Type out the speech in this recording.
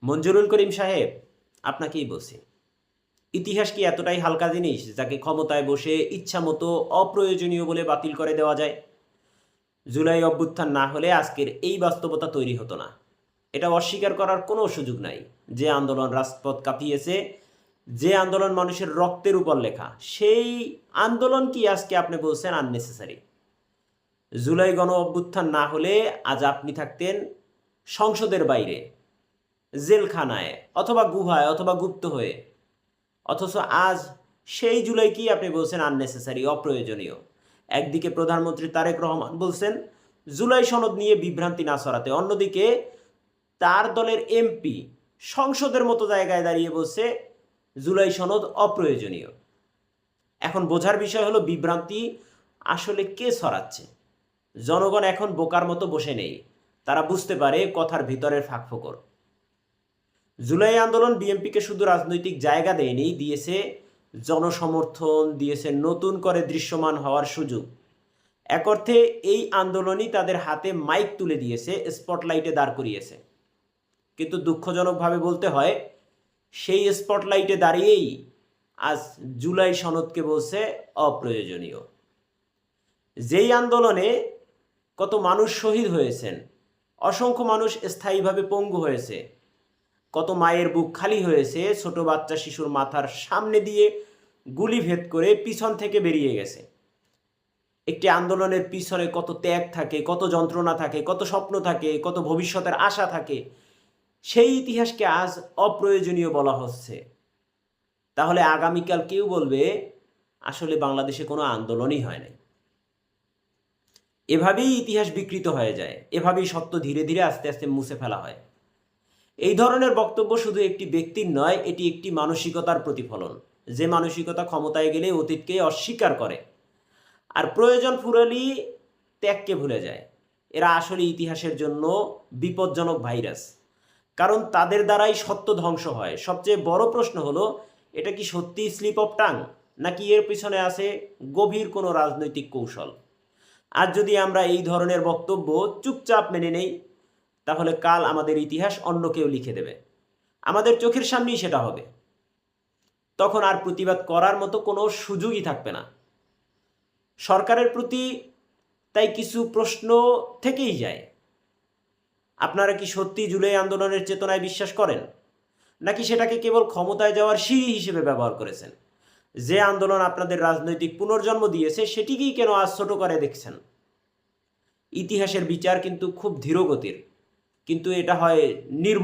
মঞ্জুরুল করিম সাহেব, আপনাকেই বলছি, ইতিহাস কি এতটাই হালকা জিনিস যাকে ক্ষমতায় বসে ইচ্ছামতো অপ্রয়োজনীয় বলে বাতিল করে দেওয়া যায়? জুলাই অভ্যুত্থান না হলে আজকের এই বাস্তবতা তৈরি হতো না। এটা অস্বীকার করার কোনো সুযোগ নাই। যে আন্দোলন রাজপথ কাঁপিয়েছে, যে আন্দোলন মানুষের রক্তের উপর লেখা, সেই আন্দোলন কি আজকে আপনি বলছেন আননেসেসারি? জুলাই গণ অভ্যুত্থান না হলে আজ আপনি থাকতেন সংসদের বাইরে, জেলখানায়, অথবা গুহায়, অথবা গুপ্ত হয়ে। অথচ আজ সেই জুলাই কি আপনি বলছেন আননেসেসারি, অপ্রয়োজনীয়। একদিকে প্রধানমন্ত্রী তারেক রহমান বলছেন জুলাই সনদ নিয়ে বিভ্রান্তি না ছড়াতে, অন্যদিকে তার দলের এমপি সংসদের মতো জায়গায় দাঁড়িয়ে বলছে জুলাই সনদ অপ্রয়োজনীয়। এখন বোঝার বিষয় হলো বিভ্রান্তি আসলে কে ছড়াচ্ছে। জনগণ এখন বোকার মতো বসে নেই, তারা বুঝতে পারে কথার ভিতরের ফাঁকফোকর। জুলাই আন্দোলন বিএনপিকে শুধু রাজনৈতিক জায়গা দেয়নি, দিয়েছে জনসমর্থন, দিয়েছে নতুন করে দৃশ্যমান হওয়ার সুযোগ। এক অর্থে এই আন্দোলনই তাদের হাতে মাইক তুলে দিয়েছে, স্পটলাইটে দাঁড় করিয়েছে। কিন্তু দুঃখজনকভাবে বলতে হয়, সেই স্পটলাইটে দাঁড়িয়েই আজ জুলাই সনদকে বলছে অপ্রয়োজনীয়। যেই আন্দোলনে কত মানুষ শহীদ হয়েছেন, অসংখ্য মানুষ স্থায়ীভাবে পঙ্গু হয়েছে, কত মায়ের বুক খালি হয়েছে, ছোট বাচ্চা শিশুর মাথার সামনে দিয়ে গুলি ভেদ করে পিছন থেকে বেরিয়ে গেছে। একটি আন্দোলনের পিছনে কত ত্যাগ থাকে, কত যন্ত্রণা থাকে, কত স্বপ্ন থাকে, কত ভবিষ্যতের আশা থাকে, সেই ইতিহাসকে আজ অপ্রয়োজনীয় বলা হচ্ছে। তাহলে আগামীকাল কেউ বলবে আসলে বাংলাদেশে কোনো আন্দোলনই হয় নাই। এভাবেই ইতিহাস বিকৃত হয়ে যায়, এভাবেই সত্য ধীরে ধীরে আস্তে আস্তে মুছে ফেলা হয়। এই ধরনের বক্তব্য শুধু একটি ব্যক্তির নয়, এটি একটি মানসিকতার প্রতিফলন। যে মানসিকতা ক্ষমতায় গেলে অতীতকে অস্বীকার করে আর প্রয়োজন ফুরালেই ত্যাগকে ভুলে যায়, এরা আসলে ইতিহাসের জন্য বিপজ্জনক ভাইরাস। কারণ তাদের দ্বারাই সত্য ধ্বংস হয়। সবচেয়ে বড় প্রশ্ন হলো, এটা কি সত্যি স্লিপ অফ টাং, নাকি এর পিছনে আছে গভীর কোনো রাজনৈতিক কৌশল? আজ যদি আমরা এই ধরনের বক্তব্য চুপচাপ মেনে নেই, তাহলে কাল আমাদের ইতিহাস অন্য কেউ লিখে দেবে, আমাদের চোখের সামনেই সেটা হবে। তখন আর প্রতিবাদ করার মতো কোনো সুযোগই থাকবে না। সরকারের প্রতি তাই কিছু প্রশ্ন থেকেই যায়। আপনারা কি সত্যি জুলাই আন্দোলনের চেতনায় বিশ্বাস করেন, নাকি সেটাকে কেবল ক্ষমতায় যাওয়ার সিঁড়ি হিসেবে ব্যবহার করেছেন? যে আন্দোলন আপনাদের রাজনৈতিক পুনর্জন্ম দিয়েছে, সেটিকেই কেন আজ ছোট করে দেখছেন? ইতিহাসের বিচার কিন্তু খুব ধীরগতির, কিন্তু এটা হয় নির্মম।